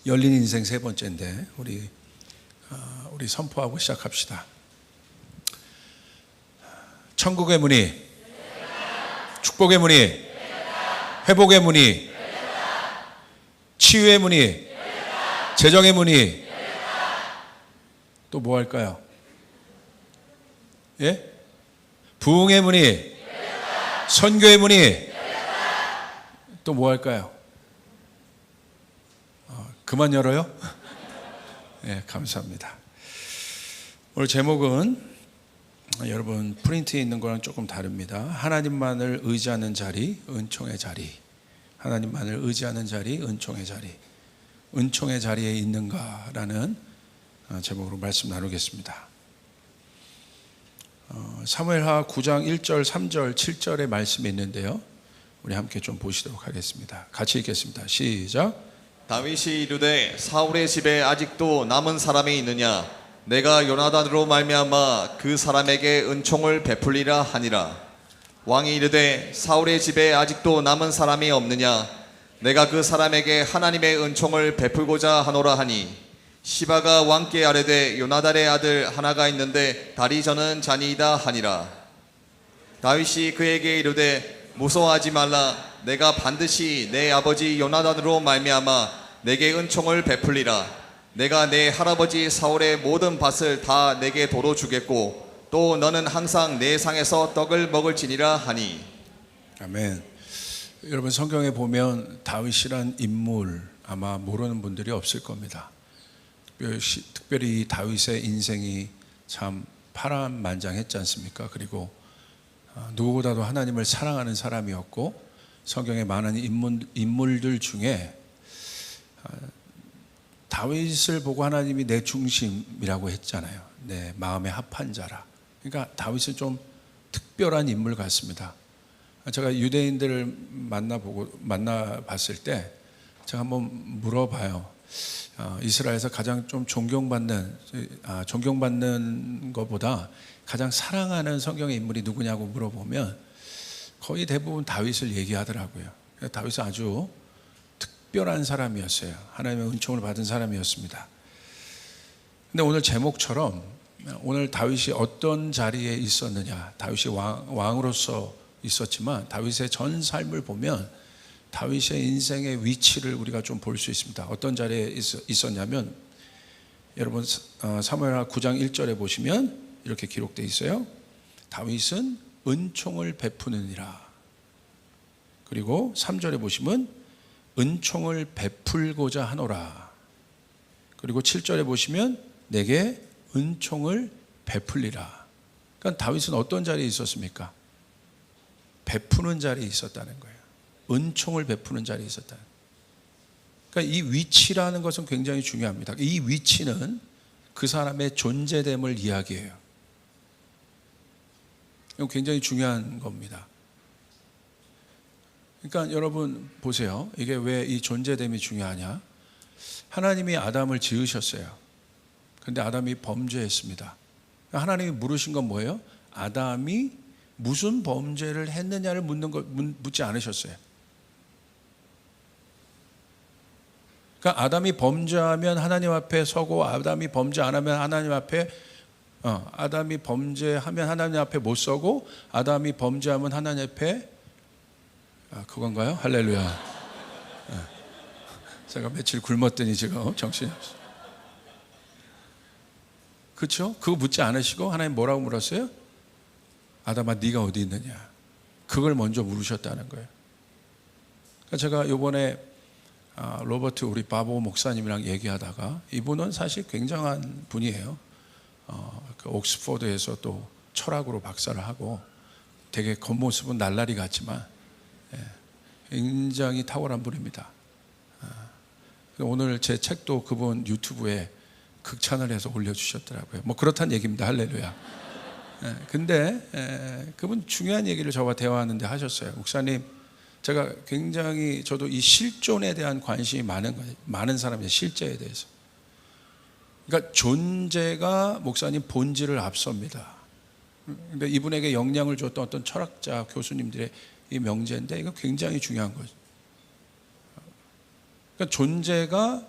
열린 인생 세 번째인데 우리 선포하고 시작합시다. 천국의 문이, 축복의 문이, 회복의 문이, 치유의 문이, 재정의 문이, 또 뭐 할까요? 예? 부흥의 문이, 선교의 문이, 또 뭐 할까요? 그만 열어요? 네, 감사합니다. 오늘 제목은 여러분 프린트에 있는 거랑 조금 다릅니다. 하나님만을 의지하는 자리, 은총의 자리. 하나님만을 의지하는 자리, 은총의 자리. 은총의 자리에 있는가라는 제목으로 말씀 나누겠습니다. 사무엘하 9장 1절, 3절, 7절의 말씀이 있는데요. 우리 함께 좀 보시도록 하겠습니다. 같이 읽겠습니다. 시작. 다윗이 이르되 사울의 집에 아직도 남은 사람이 있느냐? 내가 요나단으로 말미암아 그 사람에게 은총을 베풀리라 하니라. 왕이 이르되 사울의 집에 아직도 남은 사람이 없느냐? 내가 그 사람에게 하나님의 은총을 베풀고자 하노라 하니, 시바가 왕께 아뢰되 요나단의 아들 하나가 있는데 다리 저는 자니이다 하니라. 다윗이 그에게 이르되 무서워하지 말라. 내가 반드시 내 아버지 요나단으로 말미암아 내게 은총을 베풀리라. 내가 내 할아버지 사울의 모든 밭을 다 내게 도로 주겠고 또 너는 항상 내 상에서 떡을 먹을지니라 하니. 아멘. 여러분 성경에 보면 다윗이란 인물 아마 모르는 분들이 없을 겁니다. 특별히 다윗의 인생이 참 파란만장했지 않습니까? 그리고 누구보다도 하나님을 사랑하는 사람이었고, 성경의 많은 인물들 중에 다윗을 보고 하나님이 내 중심이라고 했잖아요. 내 마음에 합한 자라. 그러니까 다윗은 좀 특별한 인물 같습니다. 제가 유대인들을 만나봤을 때 제가 한번 물어봐요. 이스라엘에서 가장 좀 존경받는 것보다 가장 사랑하는 성경의 인물이 누구냐고 물어보면 거의 대부분 다윗을 얘기하더라고요. 다윗은 아주 특별한 사람이었어요. 하나님의 은총을 받은 사람이었습니다. 근데 오늘 제목처럼 오늘 다윗이 어떤 자리에 있었느냐, 다윗이 왕으로서 있었지만 다윗의 전 삶을 보면 다윗의 인생의 위치를 우리가 좀 볼 수 있습니다. 어떤 자리에 있었냐면, 여러분 사무엘하 9장 1절에 보시면 이렇게 기록되어 있어요. 다윗은 은총을 베푸느니라. 그리고 3절에 보시면 은총을 베풀고자 하노라. 그리고 7절에 보시면 내게 은총을 베풀리라. 그러니까 다윗은 어떤 자리에 있었습니까? 베푸는 자리에 있었다는 거예요. 은총을 베푸는 자리에 있었다는 거예요. 그러니까 이 위치라는 것은 굉장히 중요합니다. 이 위치는 그 사람의 존재됨을 이야기해요. 이건 굉장히 중요한 겁니다. 그러니까 여러분 보세요. 이게 왜 이 존재됨이 중요하냐? 하나님이 아담을 지으셨어요. 그런데 아담이 범죄했습니다. 하나님이 물으신 건 뭐예요? 아담이 무슨 범죄를 했느냐를 묻지 않으셨어요. 그러니까 아담이 범죄하면 하나님 앞에 서고, 아담이 범죄 안 하면 하나님 앞에 아담이 범죄하면 하나님 앞에 못 서고, 아담이 범죄하면 하나님 앞에 그건가요? 할렐루야. 제가 며칠 굶었더니 지금 정신이 없어요. 그렇죠? 그거 묻지 않으시고 하나님 뭐라고 물었어요? 아담아 네가 어디 있느냐? 그걸 먼저 물으셨다는 거예요. 그러니까 제가 이번에 로버트 우리 바보 목사님이랑 얘기하다가, 이분은 사실 굉장한 분이에요. 그 옥스퍼드에서 또 철학으로 박사를 하고 되게 겉모습은 날라리 같지만 굉장히 탁월한 분입니다. 오늘 제 책도 그분 유튜브에 극찬을 해서 올려주셨더라고요. 뭐 그렇다는 얘기입니다. 할렐루야. 근데 그분 중요한 얘기를 저와 대화하는데 하셨어요. 목사님, 제가 굉장히 저도 이 실존에 대한 관심이 많은 사람이에요. 실제에 대해서. 그러니까 존재가 목사님 본질을 앞섭니다. 근데 이분에게 영향을 줬던 어떤 철학자 교수님들의 이 명제인데, 이거 굉장히 중요한 거죠. 그러니까 존재가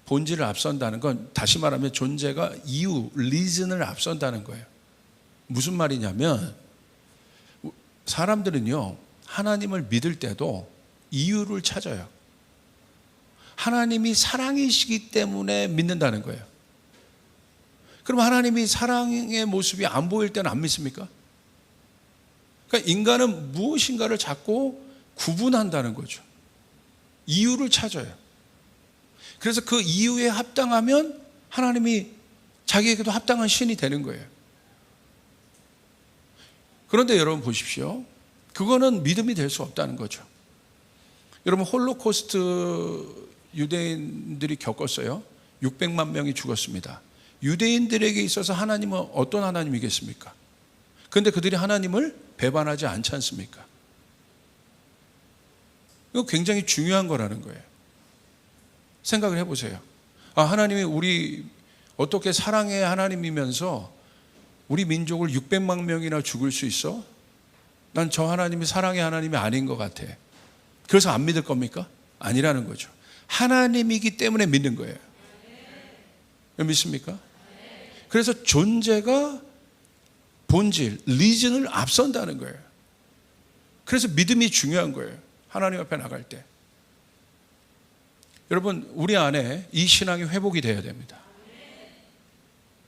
본질을 앞선다는 건 다시 말하면 존재가 이유, 리즌을 앞선다는 거예요. 무슨 말이냐면 사람들은요, 하나님을 믿을 때도 이유를 찾아요. 하나님이 사랑이시기 때문에 믿는다는 거예요. 그럼 하나님이 사랑의 모습이 안 보일 때는 안 믿습니까? 그러니까 인간은 무엇인가를 자꾸 구분한다는 거죠. 이유를 찾아요. 그래서 그 이유에 합당하면 하나님이 자기에게도 합당한 신이 되는 거예요. 그런데 여러분 보십시오. 그거는 믿음이 될 수 없다는 거죠. 여러분 홀로코스트 유대인들이 겪었어요. 600만 명이 죽었습니다. 유대인들에게 있어서 하나님은 어떤 하나님이겠습니까? 그런데 그들이 하나님을 배반하지 않지 않습니까? 이거 굉장히 중요한 거라는 거예요. 생각을 해보세요. 하나님이 우리 어떻게 사랑의 하나님이면서 우리 민족을 600만 명이나 죽을 수 있어? 난 저 하나님이 사랑의 하나님이 아닌 것 같아. 그래서 안 믿을 겁니까? 아니라는 거죠. 하나님이기 때문에 믿는 거예요. 믿습니까? 그래서 존재가 본질, 리즌을 앞선다는 거예요. 그래서 믿음이 중요한 거예요. 하나님 앞에 나갈 때. 여러분, 우리 안에 이 신앙이 회복이 돼야 됩니다.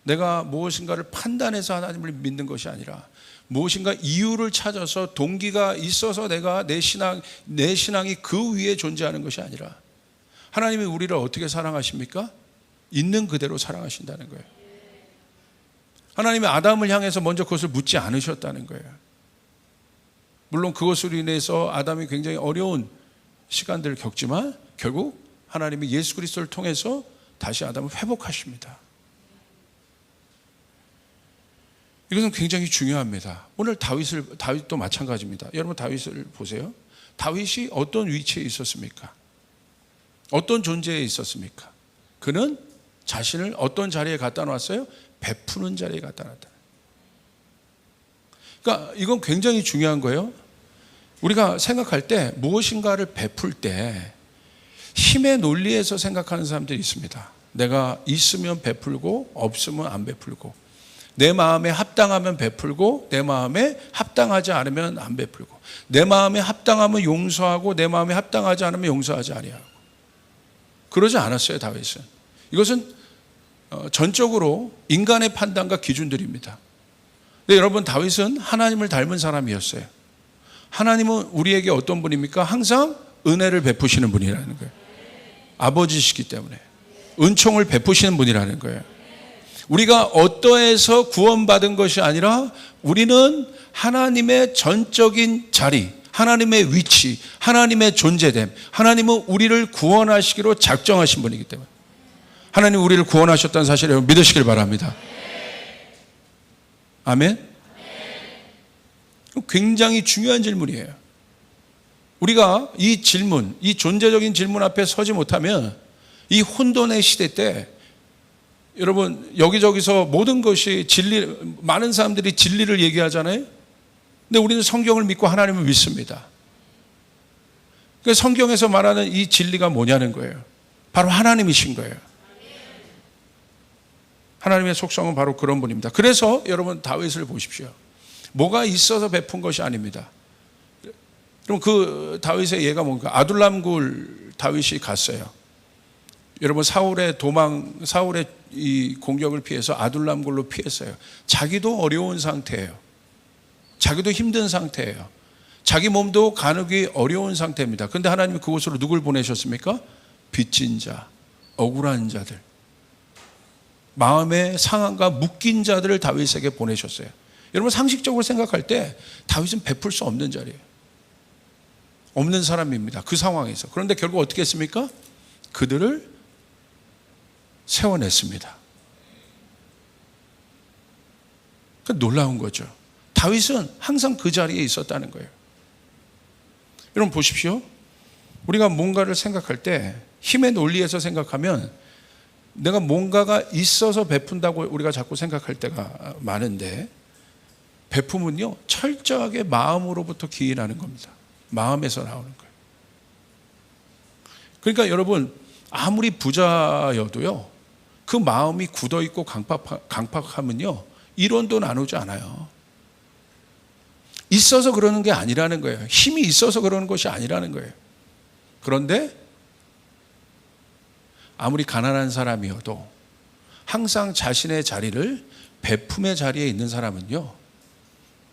내가 무엇인가를 판단해서 하나님을 믿는 것이 아니라 무엇인가 이유를 찾아서 동기가 있어서 내가 내 신앙이 그 위에 존재하는 것이 아니라 하나님이 우리를 어떻게 사랑하십니까? 있는 그대로 사랑하신다는 거예요. 하나님이 아담을 향해서 먼저 그것을 묻지 않으셨다는 거예요. 물론 그것으로 인해서 아담이 굉장히 어려운 시간들을 겪지만 결국 하나님이 예수 그리스도를 통해서 다시 아담을 회복하십니다. 이것은 굉장히 중요합니다. 오늘 다윗도 마찬가지입니다. 여러분 다윗을 보세요. 다윗이 어떤 위치에 있었습니까? 어떤 존재에 있었습니까? 그는 자신을 어떤 자리에 갖다 놨어요? 베푸는 자리에 갖다 놨다. 그러니까 이건 굉장히 중요한 거예요. 우리가 생각할 때 무엇인가를 베풀 때 힘의 논리에서 생각하는 사람들이 있습니다. 내가 있으면 베풀고 없으면 안 베풀고 내 마음에 합당하면 베풀고 내 마음에 합당하지 않으면 안 베풀고 내 마음에 합당하면 용서하고 내 마음에 합당하지 않으면 용서하지 아니하고. 그러지 않았어요. 다윗은. 이것은 전적으로 인간의 판단과 기준들입니다. 근데 여러분 다윗은 하나님을 닮은 사람이었어요. 하나님은 우리에게 어떤 분입니까? 항상 은혜를 베푸시는 분이라는 거예요. 아버지시기 때문에 은총을 베푸시는 분이라는 거예요. 우리가 어떠해서 구원받은 것이 아니라 우리는 하나님의 전적인 자리, 하나님의 위치, 하나님의 존재됨, 하나님은 우리를 구원하시기로 작정하신 분이기 때문에 하나님 우리를 구원하셨다는 사실을 여러분 믿으시길 바랍니다. 아멘? 굉장히 중요한 질문이에요. 우리가 이 질문, 이 존재적인 질문 앞에 서지 못하면 이 혼돈의 시대 때 여러분 여기저기서 모든 것이 진리, 많은 사람들이 진리를 얘기하잖아요. 근데 우리는 성경을 믿고 하나님을 믿습니다. 그러니까 성경에서 말하는 이 진리가 뭐냐는 거예요. 바로 하나님이신 거예요. 하나님의 속성은 바로 그런 분입니다. 그래서 여러분 다윗을 보십시오. 뭐가 있어서 베푼 것이 아닙니다. 그럼 그 다윗의 예가 뭡니까? 아둘람굴 다윗이 갔어요. 여러분 사울의 이 공격을 피해서 아둘람굴로 피했어요. 자기도 어려운 상태예요. 자기도 힘든 상태예요. 자기 몸도 가누기 어려운 상태입니다. 그런데 하나님이 그곳으로 누굴 보내셨습니까? 빚진 자, 억울한 자들, 마음의 상함과 묶인 자들을 다윗에게 보내셨어요. 여러분 상식적으로 생각할 때 다윗은 베풀 수 없는 자리예요. 없는 사람입니다. 그 상황에서. 그런데 결국 어떻게 했습니까? 그들을 세워냈습니다. 그러니까 놀라운 거죠. 다윗은 항상 그 자리에 있었다는 거예요. 여러분 보십시오. 우리가 뭔가를 생각할 때 힘의 논리에서 생각하면 내가 뭔가가 있어서 베푼다고 우리가 자꾸 생각할 때가 많은데 베품은요 철저하게 마음으로부터 기인하는 겁니다. 마음에서 나오는 거예요. 그러니까 여러분 아무리 부자여도요, 그 마음이 굳어있고 강팍하면요, 이론도 나누지 않아요. 있어서 그러는 게 아니라는 거예요. 힘이 있어서 그러는 것이 아니라는 거예요. 그런데 아무리 가난한 사람이어도 항상 자신의 자리를, 베품의 자리에 있는 사람은요,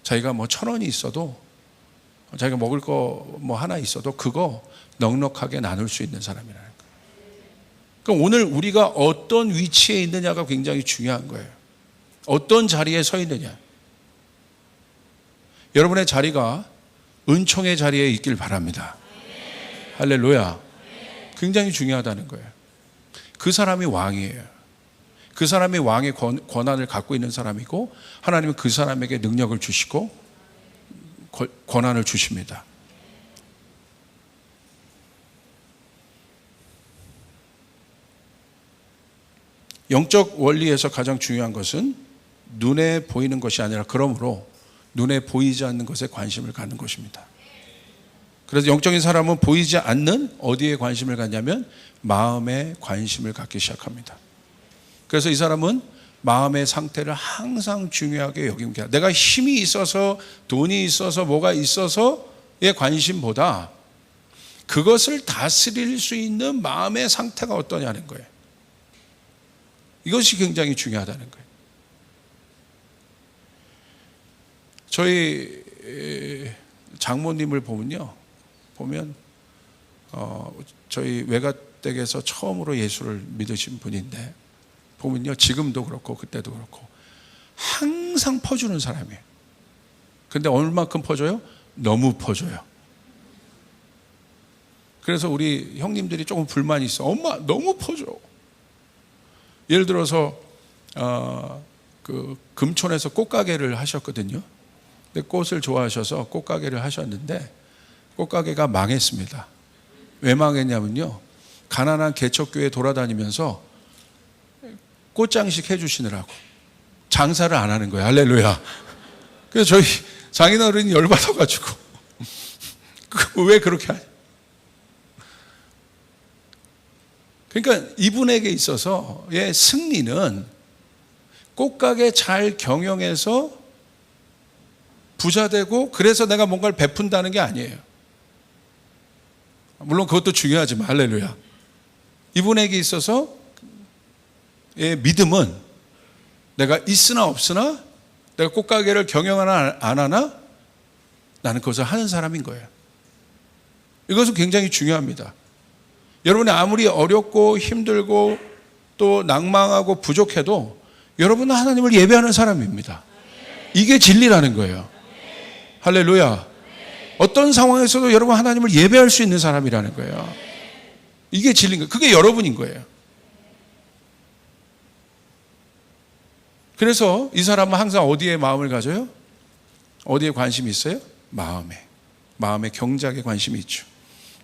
자기가 뭐 1,000원이 있어도, 자기가 먹을 거 뭐 하나 있어도 그거 넉넉하게 나눌 수 있는 사람이라는 거예요. 그럼 오늘 우리가 어떤 위치에 있느냐가 굉장히 중요한 거예요. 어떤 자리에 서 있느냐. 여러분의 자리가 은총의 자리에 있길 바랍니다. 할렐루야. 굉장히 중요하다는 거예요. 그 사람이 왕이에요. 그 사람이 왕의 권한을 갖고 있는 사람이고, 하나님은 그 사람에게 능력을 주시고 권한을 주십니다. 영적 원리에서 가장 중요한 것은 눈에 보이는 것이 아니라, 그러므로 눈에 보이지 않는 것에 관심을 갖는 것입니다. 그래서 영적인 사람은 보이지 않는 어디에 관심을 갖냐면 마음에 관심을 갖기 시작합니다. 그래서 이 사람은 마음의 상태를 항상 중요하게 여깁니다. 내가 힘이 있어서, 돈이 있어서, 뭐가 있어서의 관심보다 그것을 다스릴 수 있는 마음의 상태가 어떠냐는 거예요. 이것이 굉장히 중요하다는 거예요. 저희 장모님을 보면 저희 외가댁에서 처음으로 예수를 믿으신 분인데, 보면요, 지금도 그렇고 그때도 그렇고 항상 퍼주는 사람이에요. 근데 얼마큼 퍼줘요? 너무 퍼줘요. 그래서 우리 형님들이 조금 불만이 있어. 엄마 너무 퍼줘. 예를 들어서 그 금촌에서 꽃가게를 하셨거든요. 근데 꽃을 좋아하셔서 꽃가게를 하셨는데 꽃가게가 망했습니다. 왜 망했냐면요, 가난한 개척교회 돌아다니면서 꽃장식 해주시느라고 장사를 안 하는 거예요. 할렐루야. 그래서 저희 장인어른이 열받아가지고 왜 그렇게 하냐. 그러니까 이분에게 있어서의 승리는 꽃가게 잘 경영해서 부자 되고, 그래서 내가 뭔가를 베푼다는 게 아니에요. 물론 그것도 중요하지만, 할렐루야. 이분에게 있어서 믿음은 내가 있으나 없으나, 내가 꽃가게를 경영하나 안 하나, 나는 그것을 하는 사람인 거예요. 이것은 굉장히 중요합니다. 여러분이 아무리 어렵고 힘들고 또 낭망하고 부족해도 여러분은 하나님을 예배하는 사람입니다. 이게 진리라는 거예요. 할렐루야. 어떤 상황에서도 여러분 하나님을 예배할 수 있는 사람이라는 거예요. 이게 진리인 거예요. 그게 여러분인 거예요. 그래서 이 사람은 항상 어디에 마음을 가져요? 어디에 관심이 있어요? 마음에 경작에 관심이 있죠.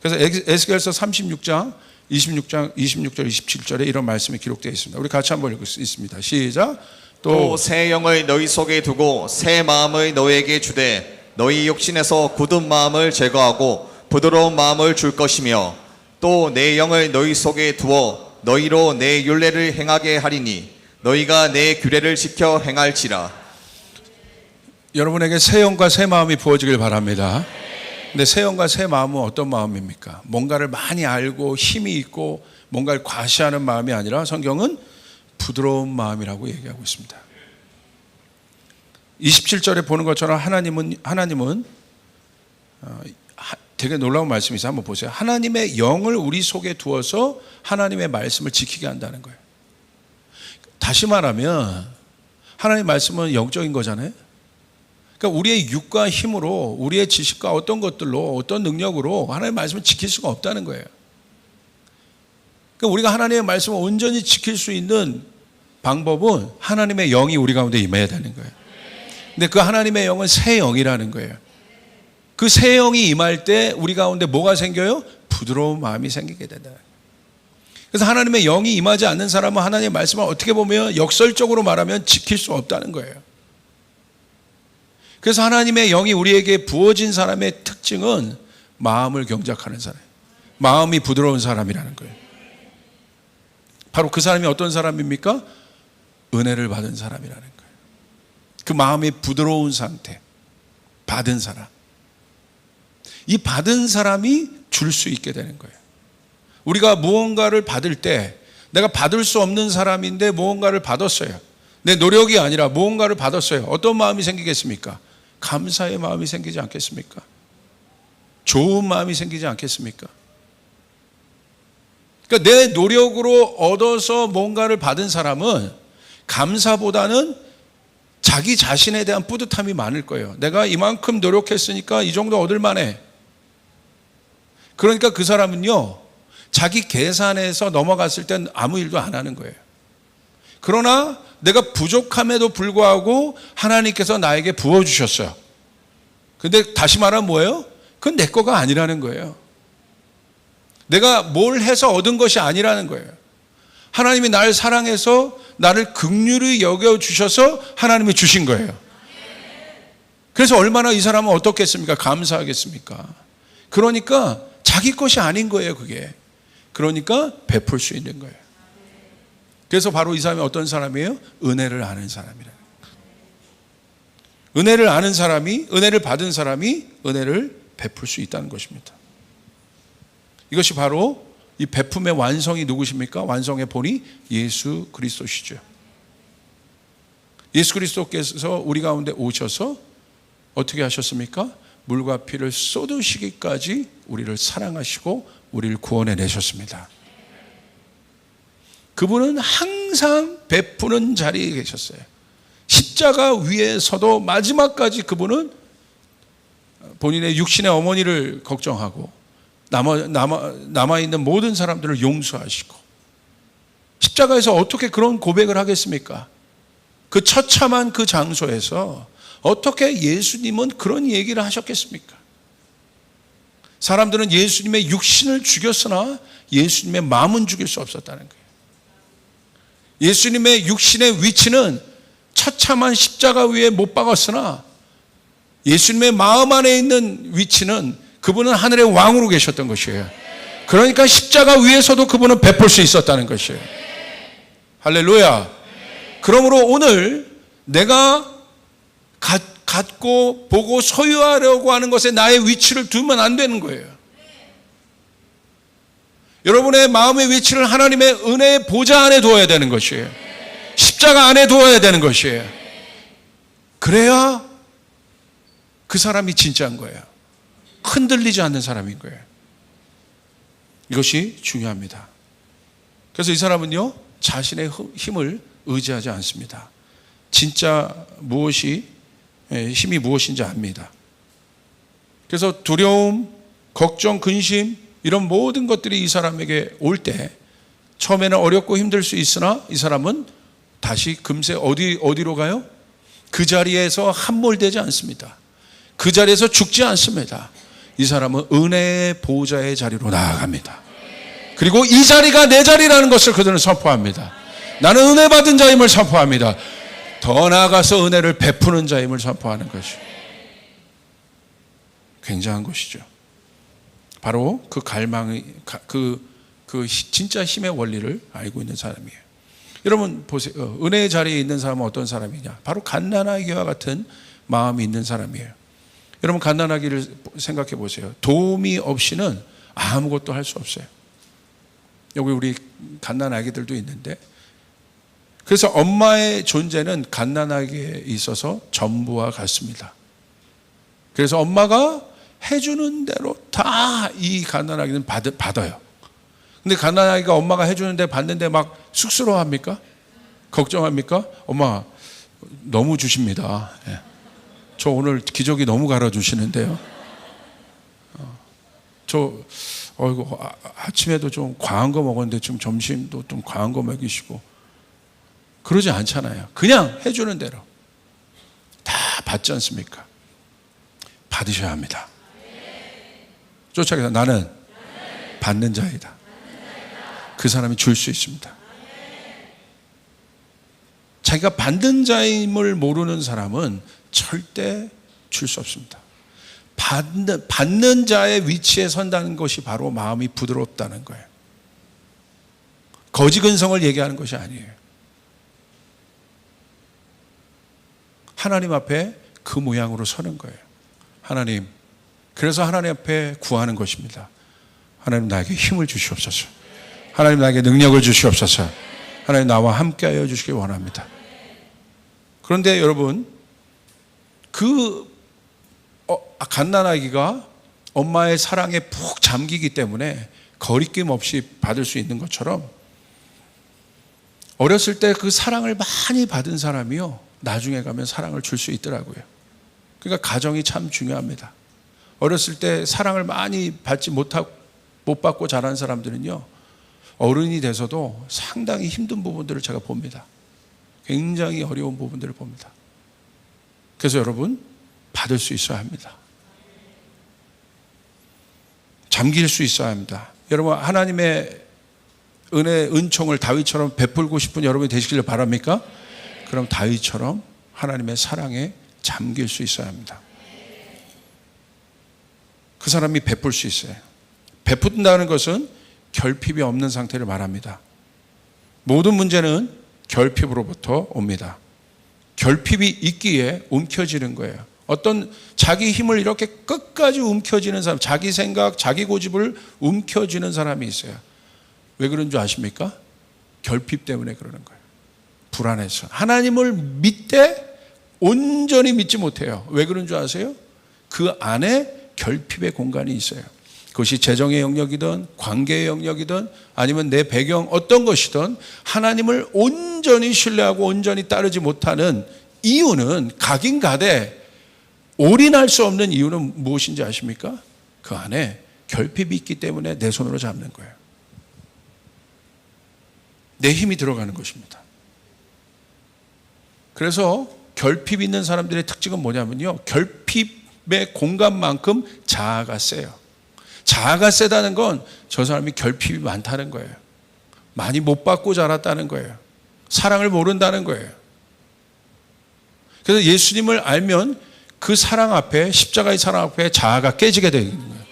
그래서 에스겔서 36장 26절 27절에 이런 말씀이 기록되어 있습니다. 우리 같이 한번 읽겠습니다. 시작. 또 새 영을 너희 속에 두고 새 마음을 너희에게 주되 너희 욕심에서 굳은 마음을 제거하고 부드러운 마음을 줄 것이며, 또 내 영을 너희 속에 두어 너희로 내 율례를 행하게 하리니 너희가 내 규례를 지켜 행할지라. 여러분에게 새 영과 새 마음이 부어지길 바랍니다. 근데 새 영과 새 마음은 어떤 마음입니까? 뭔가를 많이 알고 힘이 있고 뭔가를 과시하는 마음이 아니라, 성경은 부드러운 마음이라고 얘기하고 있습니다. 27절에 보는 것처럼 하나님은 되게 놀라운 말씀이 있어요. 한번 보세요. 하나님의 영을 우리 속에 두어서 하나님의 말씀을 지키게 한다는 거예요. 다시 말하면 하나님의 말씀은 영적인 거잖아요. 그러니까 우리의 육과 힘으로, 우리의 지식과 어떤 것들로, 어떤 능력으로 하나님의 말씀을 지킬 수가 없다는 거예요. 그러니까 우리가 하나님의 말씀을 온전히 지킬 수 있는 방법은 하나님의 영이 우리 가운데 임해야 되는 거예요. 근데 그 하나님의 영은 새 영이라는 거예요. 그 새 영이 임할 때 우리 가운데 뭐가 생겨요? 부드러운 마음이 생기게 된다. 그래서 하나님의 영이 임하지 않는 사람은 하나님의 말씀을 어떻게 보면 역설적으로 말하면 지킬 수 없다는 거예요. 그래서 하나님의 영이 우리에게 부어진 사람의 특징은 마음을 경작하는 사람, 마음이 부드러운 사람이라는 거예요. 바로 그 사람이 어떤 사람입니까? 은혜를 받은 사람이라는 거예요. 그 마음이 부드러운 상태, 받은 사람. 이 받은 사람이 줄 수 있게 되는 거예요. 우리가 무언가를 받을 때 내가 받을 수 없는 사람인데 무언가를 받았어요. 내 노력이 아니라 무언가를 받았어요. 어떤 마음이 생기겠습니까? 감사의 마음이 생기지 않겠습니까? 좋은 마음이 생기지 않겠습니까? 그러니까 내 노력으로 얻어서 뭔가를 받은 사람은 감사보다는 자기 자신에 대한 뿌듯함이 많을 거예요. 내가 이만큼 노력했으니까 이 정도 얻을 만해. 그러니까 그 사람은요, 자기 계산에서 넘어갔을 땐 아무 일도 안 하는 거예요. 그러나 내가 부족함에도 불구하고 하나님께서 나에게 부어주셨어요. 근데 다시 말하면 뭐예요? 그건 내 거가 아니라는 거예요. 내가 뭘 해서 얻은 것이 아니라는 거예요. 하나님이 나를 사랑해서 나를 긍휼히 여겨주셔서 하나님이 주신 거예요. 그래서 얼마나 이 사람은 어떻겠습니까? 감사하겠습니까? 그러니까 자기 것이 아닌 거예요, 그게. 그러니까 베풀 수 있는 거예요. 그래서 바로 이 사람이 어떤 사람이에요? 은혜를 아는 사람이라는 거예요. 은혜를 아는 사람이, 은혜를 받은 사람이 은혜를 베풀 수 있다는 것입니다. 이것이 바로 이 베품의 완성이 누구십니까? 완성의 본이 예수 그리스도시죠. 예수 그리스도께서 우리 가운데 오셔서 어떻게 하셨습니까? 물과 피를 쏟으시기까지 우리를 사랑하시고 우리를 구원해 내셨습니다. 그분은 항상 베푸는 자리에 계셨어요. 십자가 위에서도 마지막까지 그분은 본인의 육신의 어머니를 걱정하고 남아있는 모든 사람들을 용서하시고, 십자가에서 어떻게 그런 고백을 하겠습니까? 그 처참한 그 장소에서 어떻게 예수님은 그런 얘기를 하셨겠습니까? 사람들은 예수님의 육신을 죽였으나 예수님의 마음은 죽일 수 없었다는 거예요. 예수님의 육신의 위치는 처참한 십자가 위에 못 박았으나 예수님의 마음 안에 있는 위치는 그분은 하늘의 왕으로 계셨던 것이에요. 그러니까 십자가 위에서도 그분은 베풀 수 있었다는 것이에요. 할렐루야. 그러므로 오늘 내가 갖고 보고 소유하려고 하는 것에 나의 위치를 두면 안 되는 거예요. 여러분의 마음의 위치를 하나님의 은혜의 보좌 안에 두어야 되는 것이에요. 십자가 안에 두어야 되는 것이에요. 그래야 그 사람이 진짜인 거예요. 흔들리지 않는 사람인 거예요. 이것이 중요합니다. 그래서 이 사람은요, 자신의 힘을 의지하지 않습니다. 진짜 힘이 무엇인지 압니다. 그래서 두려움, 걱정, 근심 이런 모든 것들이 이 사람에게 올 때 처음에는 어렵고 힘들 수 있으나 이 사람은 다시 금세 어디로 가요? 그 자리에서 함몰되지 않습니다. 그 자리에서 죽지 않습니다. 이 사람은 은혜의 보호자의 자리로 나아갑니다. 그리고 이 자리가 내 자리라는 것을 그들은 선포합니다. 나는 은혜 받은 자임을 선포합니다. 더 나아가서 은혜를 베푸는 자임을 선포하는 것이 굉장한 것이죠. 바로 그 갈망의 진짜 힘의 원리를 알고 있는 사람이에요. 여러분 보세요. 은혜의 자리에 있는 사람은 어떤 사람이냐? 바로 갓난아기와 같은 마음이 있는 사람이에요. 여러분 갓난아기를 생각해 보세요. 도움이 없이는 아무것도 할 수 없어요. 여기 우리 갓난아기들도 있는데, 그래서 엄마의 존재는 갓난아기에 있어서 전부와 같습니다. 그래서 엄마가 해주는 대로 다 이 갓난아기는 받아요. 근데 갓난아기가 엄마가 해주는데 받는데 막 쑥스러워합니까? 걱정합니까? 엄마 너무 주십니다. 예. 저 오늘 기저귀 너무 갈아주시는데요. 아침에도 좀 과한 거 먹었는데 지금 점심도 좀 과한 거 먹이시고 그러지 않잖아요. 그냥 해주는 대로 다 받지 않습니까? 받으셔야 합니다. 쫓아가서 나는 받는 자이다. 그 사람이 줄 수 있습니다. 자기가 받는 자임을 모르는 사람은 절대 줄 수 없습니다. 받는 자의 위치에 선다는 것이 바로 마음이 부드럽다는 거예요. 거지 근성을 얘기하는 것이 아니에요. 하나님 앞에 그 모양으로 서는 거예요. 하나님, 그래서 하나님 앞에 구하는 것입니다. 하나님 나에게 힘을 주시옵소서. 하나님 나에게 능력을 주시옵소서. 하나님 나와 함께하여 주시기 원합니다. 그런데 여러분, 그 갓난아기가 엄마의 사랑에 푹 잠기기 때문에 거리낌 없이 받을 수 있는 것처럼 어렸을 때 그 사랑을 많이 받은 사람이요, 나중에 가면 사랑을 줄 수 있더라고요. 그러니까 가정이 참 중요합니다. 어렸을 때 사랑을 많이 못 받고 자란 사람들은요, 어른이 돼서도 상당히 힘든 부분들을 제가 봅니다. 굉장히 어려운 부분들을 봅니다. 그래서 여러분, 받을 수 있어야 합니다. 잠길 수 있어야 합니다. 여러분, 하나님의 은혜, 은총을 다윗처럼 베풀고 싶은 여러분이 되시기를 바랍니까? 그럼 다윗처럼 하나님의 사랑에 잠길 수 있어야 합니다. 그 사람이 베풀 수 있어요. 베푼다는 것은 결핍이 없는 상태를 말합니다. 모든 문제는 결핍으로부터 옵니다. 결핍이 있기에 움켜쥐는 거예요. 어떤 자기 힘을 이렇게 끝까지 움켜쥐는 사람, 자기 생각, 자기 고집을 움켜쥐는 사람이 있어요. 왜 그런 줄 아십니까? 결핍 때문에 그러는 거예요. 불안해서. 하나님을 믿되 온전히 믿지 못해요. 왜 그런 줄 아세요? 그 안에 결핍의 공간이 있어요. 그것이 재정의 영역이든 관계의 영역이든 아니면 내 배경 어떤 것이든 하나님을 온전히 신뢰하고 온전히 따르지 못하는 이유는 각인가되 올인할 수 없는 이유는 무엇인지 아십니까? 그 안에 결핍이 있기 때문에 내 손으로 잡는 거예요. 내 힘이 들어가는 것입니다. 그래서 결핍 있는 사람들의 특징은 뭐냐면요, 결핍의 공간만큼 자아가 세요. 자아가 세다는 건 저 사람이 결핍이 많다는 거예요. 많이 못 받고 자랐다는 거예요. 사랑을 모른다는 거예요. 그래서 예수님을 알면 그 사랑 앞에, 십자가의 사랑 앞에 자아가 깨지게 되는 거예요.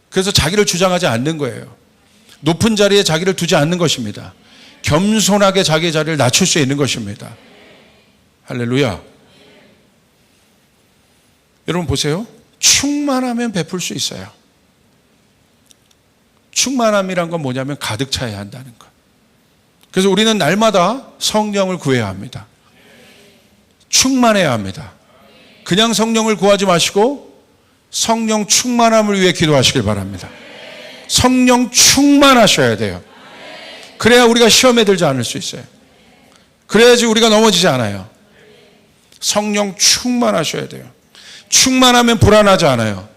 그래서 자기를 주장하지 않는 거예요. 높은 자리에 자기를 두지 않는 것입니다. 겸손하게 자기의 자리를 낮출 수 있는 것입니다. 할렐루야. 여러분 보세요. 충만하면 베풀 수 있어요. 충만함이란 건 뭐냐면 가득 차야 한다는 것. 그래서 우리는 날마다 성령을 구해야 합니다. 충만해야 합니다. 그냥 성령을 구하지 마시고 성령 충만함을 위해 기도하시길 바랍니다. 성령 충만하셔야 돼요. 그래야 우리가 시험에 들지 않을 수 있어요. 그래야지 우리가 넘어지지 않아요. 성령 충만하셔야 돼요. 충만하면 불안하지 않아요.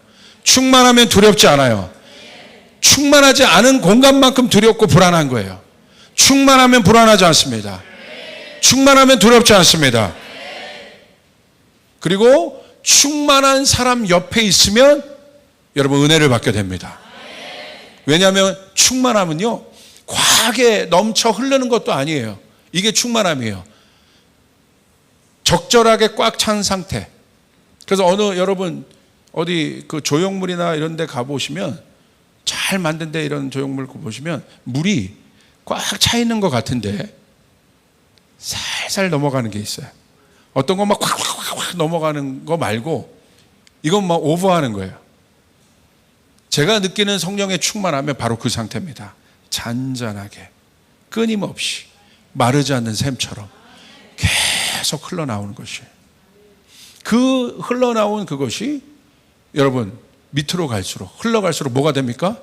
충만하면 두렵지 않아요. 충만하지 않은 공간만큼 두렵고 불안한 거예요. 충만하면 불안하지 않습니다. 충만하면 두렵지 않습니다. 그리고 충만한 사람 옆에 있으면 여러분 은혜를 받게 됩니다. 왜냐하면 충만함은요, 과하게 넘쳐 흐르는 것도 아니에요. 이게 충만함이에요. 적절하게 꽉 찬 상태. 그래서 여러분 어디 그 조형물이나 이런 데 가보시면, 잘 만든 데 이런 조형물 보시면 물이 꽉 차 있는 것 같은데 살살 넘어가는 게 있어요. 어떤 거 막 확 넘어가는 거 말고 이건 막 오버하는 거예요. 제가 느끼는 성령의 충만하면 바로 그 상태입니다. 잔잔하게 끊임없이 마르지 않는 샘처럼 계속 흘러나오는 것이에요. 그 흘러나온 그것이 여러분 밑으로 갈수록, 흘러갈수록 뭐가 됩니까?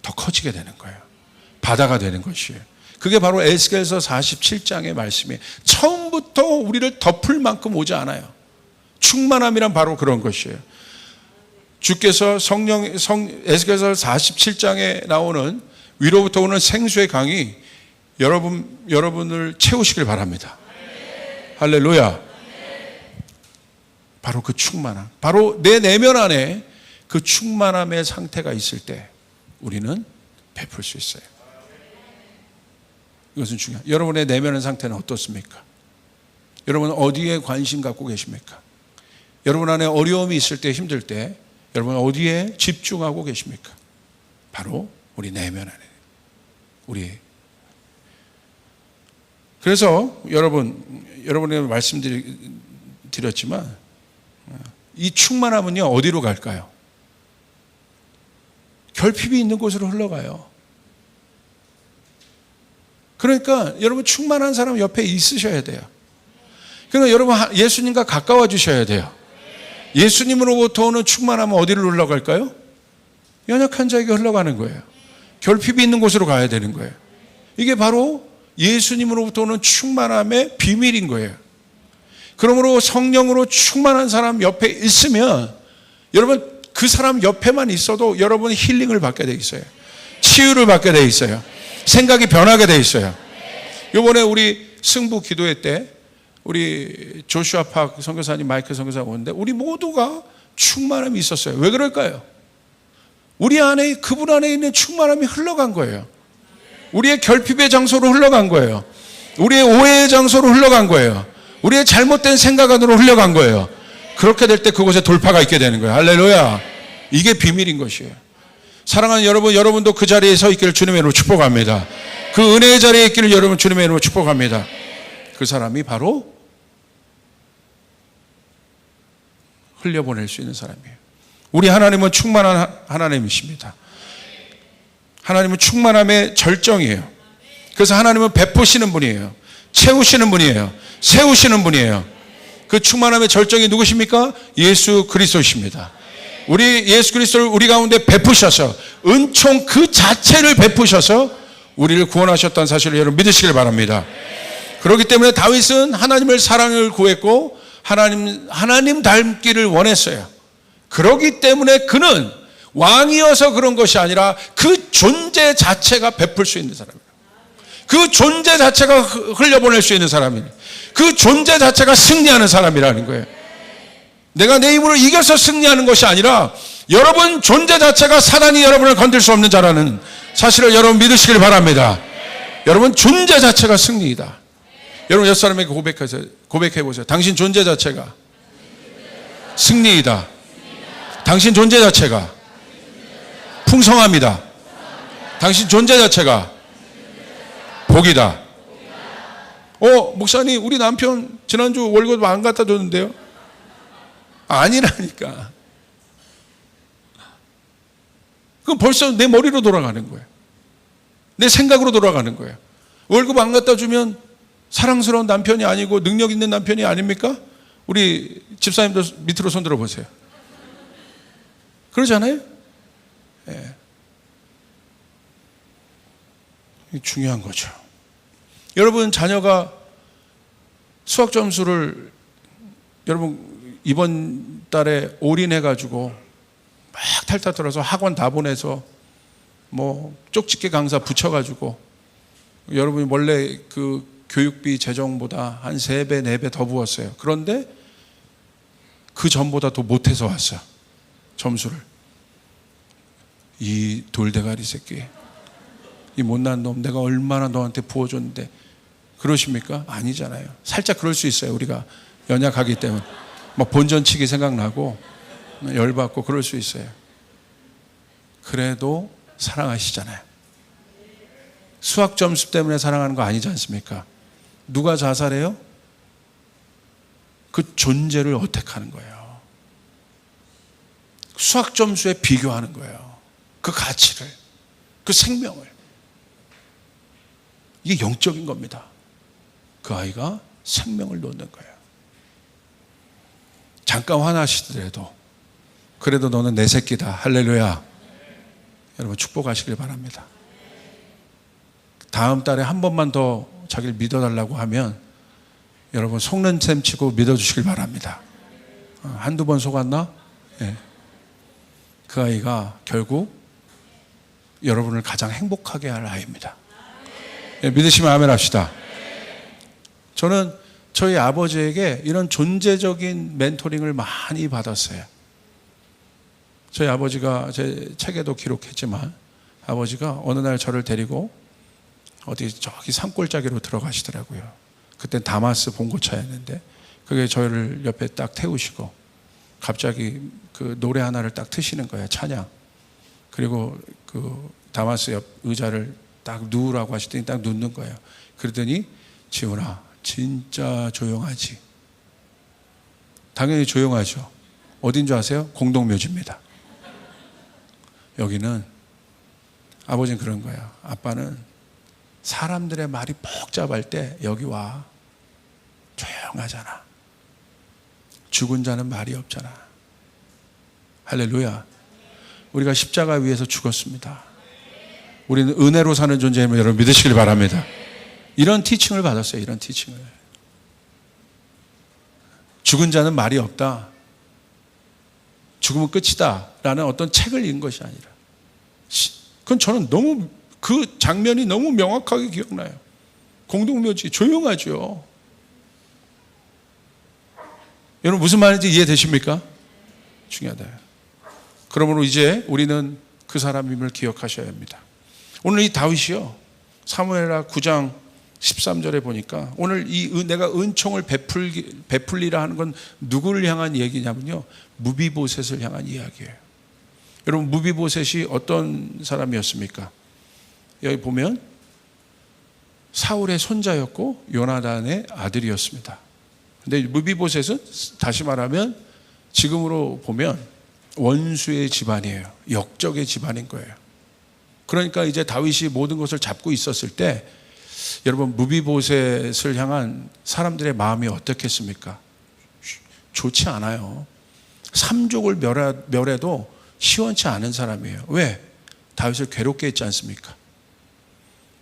더 커지게 되는 거예요. 바다가 되는 것이에요. 그게 바로 에스겔서 47장의 말씀이에요. 처음부터 우리를 덮을 만큼 오지 않아요. 충만함이란 바로 그런 것이에요. 주께서 에스겔서 47장에 나오는 위로부터 오는 생수의 강이 여러분을 채우시길 바랍니다. 할렐루야. 바로 그 충만함, 바로 내 내면 안에 그 충만함의 상태가 있을 때 우리는 베풀 수 있어요. 이것은 중요해요. 여러분의 내면의 상태는 어떻습니까? 여러분은 어디에 관심 갖고 계십니까? 여러분 안에 어려움이 있을 때, 힘들 때 여러분 어디에 집중하고 계십니까? 바로 우리 내면 안에, 우리 그래서 여러분에게 말씀드렸지만 이 충만함은요 어디로 갈까요? 결핍이 있는 곳으로 흘러가요. 그러니까 여러분 충만한 사람 옆에 있으셔야 돼요. 그러니까 여러분 예수님과 가까워 주셔야 돼요. 예수님으로부터 오는 충만함은 어디로 흘러갈까요? 연약한 자에게 흘러가는 거예요. 결핍이 있는 곳으로 가야 되는 거예요. 이게 바로 예수님으로부터 오는 충만함의 비밀인 거예요. 그러므로 성령으로 충만한 사람 옆에 있으면 여러분 그 사람 옆에만 있어도 여러분 힐링을 받게 돼 있어요. 치유를 받게 돼 있어요. 생각이 변하게 돼 있어요. 이번에 우리 승부 기도회 때 우리 조슈아 팍 선교사님, 마이클 선교사가 오는데 우리 모두가 충만함이 있었어요. 왜 그럴까요? 우리 안에, 그분 안에 있는 충만함이 흘러간 거예요. 우리의 결핍의 장소로 흘러간 거예요. 우리의 오해의 장소로 흘러간 거예요. 우리의 잘못된 생각 안으로 흘러간 거예요. 그렇게 될 때 그곳에 돌파가 있게 되는 거예요. 할렐루야. 이게 비밀인 것이에요. 사랑하는 여러분, 여러분도 그 자리에 서 있기를 주님의 이름으로 축복합니다. 그 은혜의 자리에 있기를 여러분 주님의 이름으로 축복합니다. 그 사람이 바로 흘려보낼 수 있는 사람이에요. 우리 하나님은 충만한 하나님이십니다. 하나님은 충만함의 절정이에요. 그래서 하나님은 베푸시는 분이에요. 채우시는 분이에요. 세우시는 분이에요. 그 충만함의 절정이 누구십니까? 예수 그리스도이십니다. 우리 예수 그리스도를 우리 가운데 베푸셔서 은총 그 자체를 베푸셔서 우리를 구원하셨다는 사실을 여러분 믿으시길 바랍니다. 그렇기 때문에 다윗은 하나님을 사랑을 구했고 하나님 닮기를 원했어요. 그렇기 때문에 그는 왕이어서 그런 것이 아니라 그 존재 자체가 베풀 수 있는 사람이에요. 그 존재 자체가 흘려보낼 수 있는 사람이에요. 그 존재 자체가 승리하는 사람이라는 거예요. 내가 내 힘으로 이겨서 승리하는 것이 아니라 여러분 존재 자체가 사단이 여러분을 건들 수 없는 자라는 사실을 여러분 믿으시길 바랍니다. 여러분 존재 자체가 승리이다. 여러분 옆 사람에게 고백해 보세요. 당신 존재 자체가 승리이다. 당신 존재 자체가 풍성합니다. 당신 존재 자체가 복이다. 목사님 우리 남편 지난주 월급 안 갖다 줬는데요. 아니라니까. 그럼 벌써 내 머리로 돌아가는 거예요. 내 생각으로 돌아가는 거예요. 월급 안 갖다 주면 사랑스러운 남편이 아니고 능력 있는 남편이 아닙니까? 우리 집사님도 밑으로 손 들어보세요. 그러잖아요? 네. 중요한 거죠. 여러분 자녀가 수학 점수를 여러분 이번 달에 올인해가지고 막 탈탈 털어서 학원 다 보내서 뭐 쪽집게 강사 붙여가지고 여러분이 원래 그 교육비 재정보다 한 3배, 4배 더 부었어요. 그런데 그 전보다 더 못해서 왔어요. 점수를. 이 돌대가리 새끼. 이 못난 놈 내가 얼마나 너한테 부어줬는데 그러십니까? 아니잖아요. 살짝 그럴 수 있어요. 우리가 연약하기 때문에. 막 본전치기 생각나고 열받고 그럴 수 있어요. 그래도 사랑하시잖아요. 수학 점수 때문에 사랑하는 거 아니지 않습니까? 누가 자살해요? 그 존재를 어택하는 거예요. 수학 점수에 비교하는 거예요. 그 가치를, 그 생명을. 이게 영적인 겁니다. 그 아이가 생명을 놓는 거예요. 잠깐 화나시더라도 그래도 너는 내 새끼다. 할렐루야. 여러분 축복하시길 바랍니다. 다음 달에 한 번만 더 자기를 믿어달라고 하면 여러분 속는 셈 치고 믿어주시길 바랍니다. 한두 번 속았나? 네. 그 아이가 결국 여러분을 가장 행복하게 할 아이입니다. 네, 믿으시면 아멘 합시다. 저는 저희 아버지에게 이런 존재적인 멘토링을 많이 받았어요. 저희 아버지가 제 책에도 기록했지만 아버지가 어느 날 저를 데리고 어디 저기 산골짜기로 들어가시더라고요. 그땐 다마스 봉고차였는데 그게 저를 옆에 딱 태우시고 갑자기 그 노래 하나를 딱 트시는 거예요. 찬양. 그리고 그 다마스 옆 의자를 딱 누우라고 하시더니 딱 눕는 거예요. 그러더니 지훈아, 진짜 조용하지? 당연히 조용하죠. 어딘 줄 아세요? 공동묘지입니다. 여기는 아버지는 그런 거예요. 아빠는 사람들의 말이 복잡할 때 여기 와. 조용하잖아. 죽은 자는 말이 없잖아. 할렐루야. 우리가 십자가 위에서 죽었습니다. 우리는 은혜로 사는 존재임을 여러분 믿으시길 바랍니다. 이런 티칭을 받았어요. 이런 티칭을. 죽은 자는 말이 없다. 죽으면 끝이다. 라는 어떤 책을 읽은 것이 아니라, 그건 저는 너무, 그 장면이 너무 명확하게 기억나요. 공동묘지, 조용하죠. 여러분 무슨 말인지 이해되십니까? 중요하다. 그러므로 이제 우리는 그 사람임을 기억하셔야 합니다. 오늘 이 다윗이요, 사무엘하 9장 13절에 보니까 오늘 내가 은총을 베풀리라 하는 건 누구를 향한 얘기냐면요, 무비보셋을 향한 이야기예요. 여러분 무비보셋이 어떤 사람이었습니까? 여기 보면 사울의 손자였고 요나단의 아들이었습니다. 근데 무비보셋은 다시 말하면 지금으로 보면 원수의 집안이에요. 역적의 집안인 거예요. 그러니까 이제 다윗이 모든 것을 잡고 있었을 때 여러분 무비보셋을 향한 사람들의 마음이 어떻겠습니까? 좋지 않아요. 삼족을 멸해도 시원치 않은 사람이에요. 왜? 다윗을 괴롭게 했지 않습니까?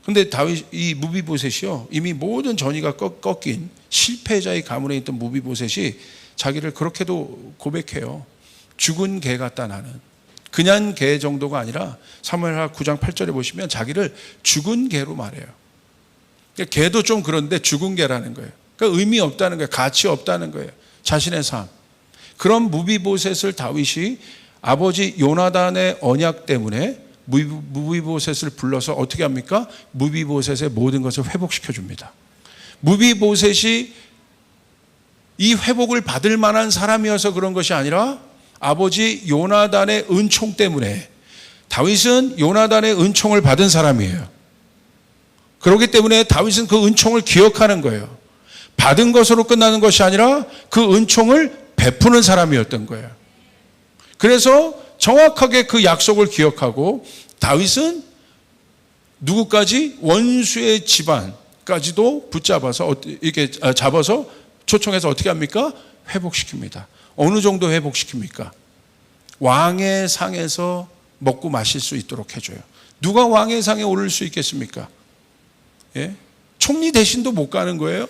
근데 이 무비보셋이요, 이미 모든 전의가 꺾인 실패자의 가문에 있던 무비보셋이 자기를 그렇게도 고백해요. 죽은 개 같다 나는. 그냥 개 정도가 아니라 사무엘하 9장 8절에 보시면 자기를 죽은 개로 말해요. 그러니까 개도 좀 그런데 죽은 개라는 거예요. 그러니까 의미 없다는 거예요. 가치 없다는 거예요. 자신의 삶. 그런 무비보셋을 다윗이 아버지 요나단의 언약 때문에 무비보셋을 불러서 어떻게 합니까? 무비보셋의 모든 것을 회복시켜 줍니다. 무비보셋이 이 회복을 받을 만한 사람이어서 그런 것이 아니라 아버지 요나단의 은총 때문에, 다윗은 요나단의 은총을 받은 사람이에요. 그렇기 때문에 다윗은 그 은총을 기억하는 거예요. 받은 것으로 끝나는 것이 아니라 그 은총을 베푸는 사람이었던 거예요. 그래서 정확하게 그 약속을 기억하고 다윗은 누구까지? 원수의 집안까지도 붙잡아서 이렇게 잡아서 초청해서 어떻게 합니까? 회복시킵니다. 어느 정도 회복시킵니까? 왕의 상에서 먹고 마실 수 있도록 해줘요. 누가 왕의 상에 오를 수 있겠습니까? 예? 총리 대신도 못 가는 거예요.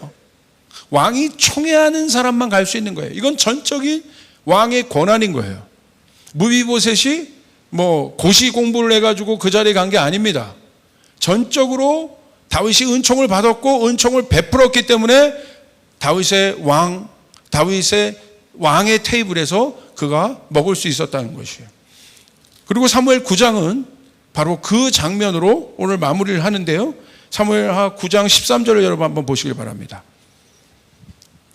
왕이 총애하는 사람만 갈 수 있는 거예요. 이건 전적인 왕의 권한인 거예요. 무비보셋이 고시 공부를 해가지고 그 자리에 간 게 아닙니다. 전적으로 다윗이 은총을 받았고 은총을 베풀었기 때문에 다윗의 왕의 테이블에서 그가 먹을 수 있었다는 것이에요. 그리고 사무엘 9장은 바로 그 장면으로 오늘 마무리를 하는데요. 사무엘하 9장 13절을 여러분 한번 보시길 바랍니다.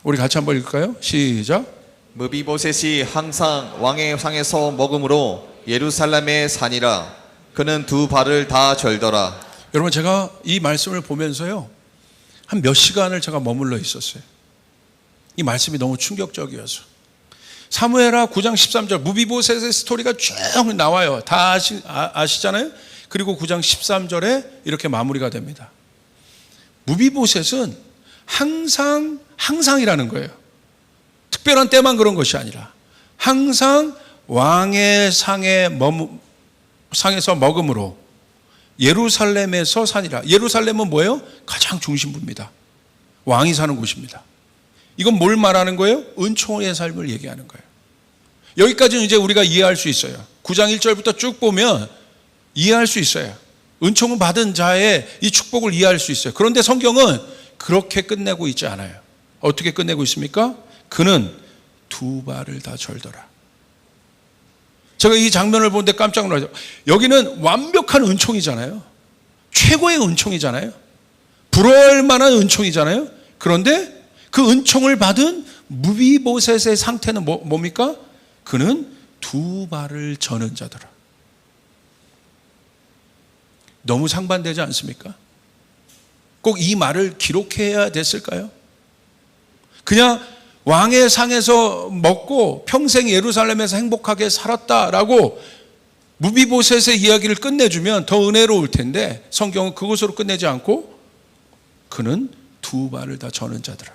우리 같이 한번 읽을까요? 시작. 무비보셋이 항상 왕의 상에서 먹음으로 예루살렘에 사니라. 그는 두 발을 다 절더라. 여러분 제가 이 말씀을 보면서요, 한 몇 시간을 제가 머물러 있었어요. 이 말씀이 너무 충격적이어서. 사무엘하 9장 13절 무비보셋의 스토리가 쭉 나와요. 다 아시잖아요. 그리고 9장 13절에 이렇게 마무리가 됩니다. 무비보셋은 항상이라는 거예요. 특별한 때만 그런 것이 아니라 항상 왕의 상에서 먹음으로 예루살렘에서 사니라. 예루살렘은 뭐예요? 가장 중심부입니다. 왕이 사는 곳입니다. 이건 뭘 말하는 거예요? 은총의 삶을 얘기하는 거예요. 여기까지는 이제 우리가 이해할 수 있어요. 9장 1절부터 쭉 보면 이해할 수 있어요. 은총을 받은 자의 이 축복을 이해할 수 있어요. 그런데 성경은 그렇게 끝내고 있지 않아요. 어떻게 끝내고 있습니까? 그는 두 발을 다 절더라. 제가 이 장면을 보는데 깜짝 놀라죠. 여기는 완벽한 은총이잖아요. 최고의 은총이잖아요. 부러워할 만한 은총이잖아요. 그런데 그 은총을 받은 무비보셋의 상태는 뭡니까? 그는 두 발을 저는 자더라. 너무 상반되지 않습니까? 꼭 이 말을 기록해야 됐을까요? 그냥 왕의 상에서 먹고 평생 예루살렘에서 행복하게 살았다라고 무비보셋의 이야기를 끝내주면 더 은혜로울 텐데 성경은 그것으로 끝내지 않고 그는 두 발을 다 저는 자더라.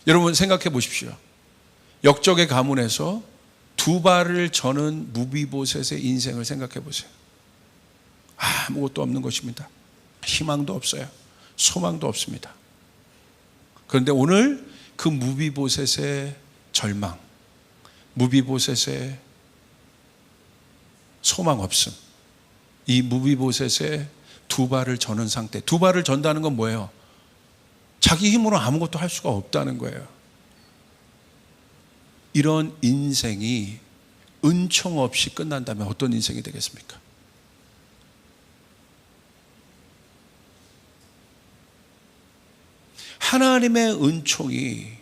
여러분 생각해 보십시오. 역적의 가문에서 두 발을 저는 무비보셋의 인생을 생각해 보세요. 아무것도 없는 것입니다. 희망도 없어요. 소망도 없습니다. 그런데 오늘 그 무비보셋의 절망, 무비보셋의 소망 없음, 이 무비보셋의 두 발을 저는 상태. 두 발을 전다는 건 뭐예요? 자기 힘으로 아무것도 할 수가 없다는 거예요. 이런 인생이 은총 없이 끝난다면 어떤 인생이 되겠습니까? 하나님의 은총이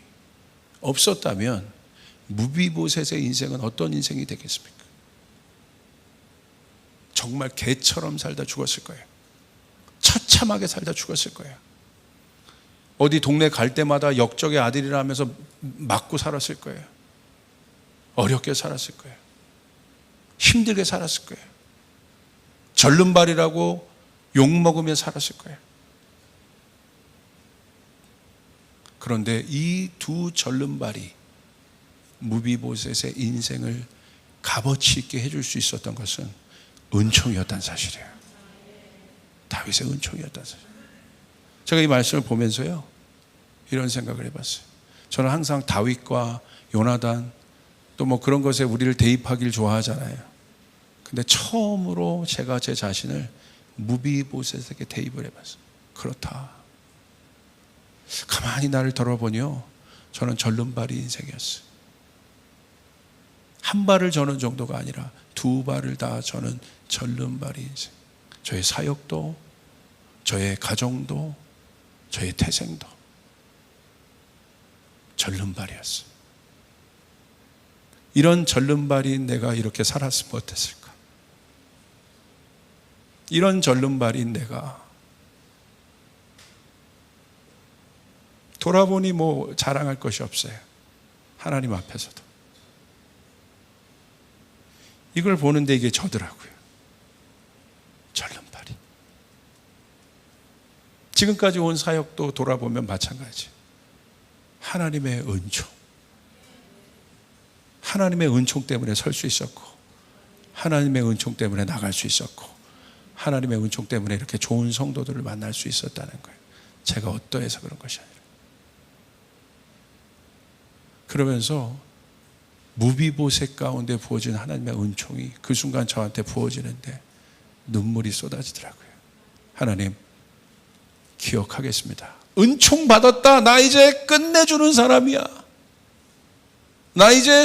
없었다면 무비보셋의 인생은 어떤 인생이 되겠습니까? 정말 개처럼 살다 죽었을 거예요. 처참하게 살다 죽었을 거예요. 어디 동네 갈 때마다 역적의 아들이라 하면서 맞고 살았을 거예요. 어렵게 살았을 거예요. 힘들게 살았을 거예요. 절름발이라고 욕먹으며 살았을 거예요. 그런데 이 두 절름발이 무비보셋의 인생을 값어치 있게 해줄 수 있었던 것은 은총이었다는 사실이에요. 다윗의 은총이었다는 사실. 제가 이 말씀을 보면서요 이런 생각을 해봤어요. 저는 항상 다윗과 요나단 또 뭐 그런 것에 우리를 대입하기를 좋아하잖아요. 근데 처음으로 제가 제 자신을 무비보셋에게 대입을 해봤어요. 그렇다. 가만히 나를 돌아보니요 저는 절름발이 인생이었어요. 한 발을 저는 정도가 아니라 두 발을 다 저는 절름발이 인생. 저의 사역도, 저의 가정도, 저의 태생도 절름발이었어요. 이런 절름발인 내가 이렇게 살았으면 어땠을까? 이런 절름발인 내가 돌아보니 뭐 자랑할 것이 없어요. 하나님 앞에서도. 이걸 보는데 이게 저더라고요. 절름발이. 지금까지 온 사역도 돌아보면 마찬가지. 하나님의 은총. 하나님의 은총 때문에 설 수 있었고, 하나님의 은총 때문에 나갈 수 있었고, 하나님의 은총 때문에 이렇게 좋은 성도들을 만날 수 있었다는 거예요. 제가 어떠해서 그런 것이 아니라. 그러면서 무비보셋 가운데 부어진 하나님의 은총이 그 순간 저한테 부어지는데 눈물이 쏟아지더라고요. 하나님 기억하겠습니다. 은총 받았다. 나 이제 끝내주는 사람이야. 나 이제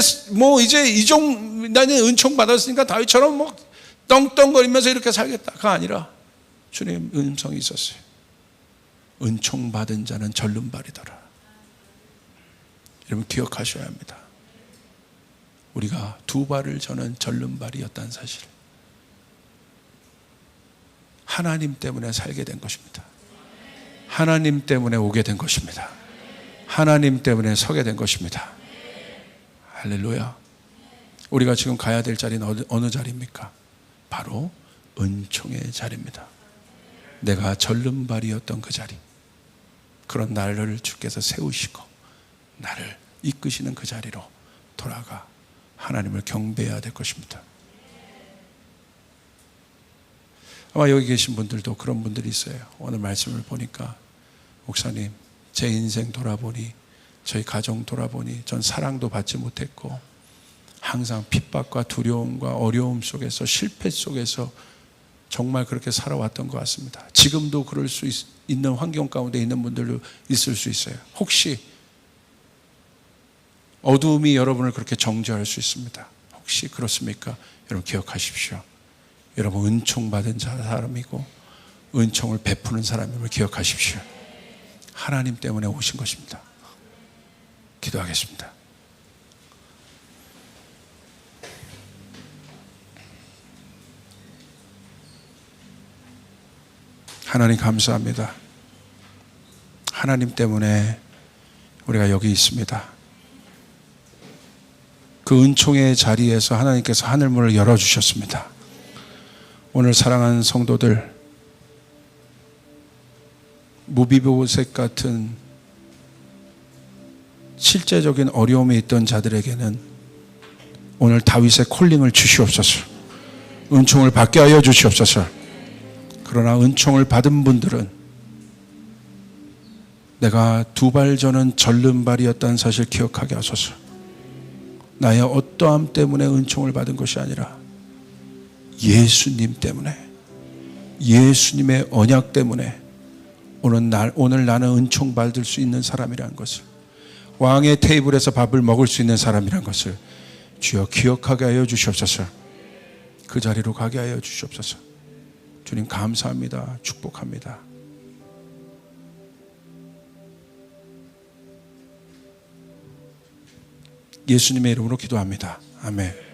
나는 은총 받았으니까 다윗처럼 뭐 떵떵거리면서 이렇게 살겠다가 아니라 주님 음성이 있었어요. 은총 받은 자는 절름발이더라. 여러분 기억하셔야 합니다. 우리가 두 발을 저는 절름발이었다는 사실. 하나님 때문에 살게 된 것입니다. 하나님 때문에 오게 된 것입니다. 하나님 때문에 서게 된 것입니다. 할렐루야. 우리가 지금 가야 될 자리는 어느 자리입니까? 바로 은총의 자리입니다. 내가 절름발이었던 그 자리, 그런 나를 주께서 세우시고 나를 이끄시는 그 자리로 돌아가 하나님을 경배해야 될 것입니다. 아마 여기 계신 분들도 그런 분들이 있어요. 오늘 말씀을 보니까 목사님, 제 인생 돌아보니, 저희 가정 돌아보니 전 사랑도 받지 못했고 항상 핍박과 두려움과 어려움 속에서, 실패 속에서 정말 그렇게 살아왔던 것 같습니다. 지금도 그럴 수 있는 환경 가운데 있는 분들도 있을 수 있어요. 혹시 어두움이 여러분을 그렇게 정죄할 수 있습니다. 혹시 그렇습니까? 여러분 기억하십시오. 여러분 은총 받은 사람이고 은총을 베푸는 사람임을 기억하십시오. 하나님 때문에 오신 것입니다. 기도하겠습니다. 하나님 감사합니다. 하나님 때문에 우리가 여기 있습니다. 그 은총의 자리에서 하나님께서 하늘문을 열어주셨습니다. 오늘 사랑하는 성도들, 무비보셋 같은 실제적인 어려움에 있던 자들에게는 오늘 다윗의 콜링을 주시옵소서. 은총을 받게 하여 주시옵소서. 그러나 은총을 받은 분들은 내가 2발 전은 절름발이었다는 사실 기억하게 하소서. 나의 어떠함 때문에 은총을 받은 것이 아니라 예수님 때문에, 예수님의 언약 때문에 오늘 나는 은총 받을 수 있는 사람이라는 것을, 왕의 테이블에서 밥을 먹을 수 있는 사람이라는 것을 주여 기억하게 하여 주시옵소서. 그 자리로 가게 하여 주시옵소서. 주님 감사합니다. 축복합니다. 예수님의 이름으로 기도합니다. 아멘.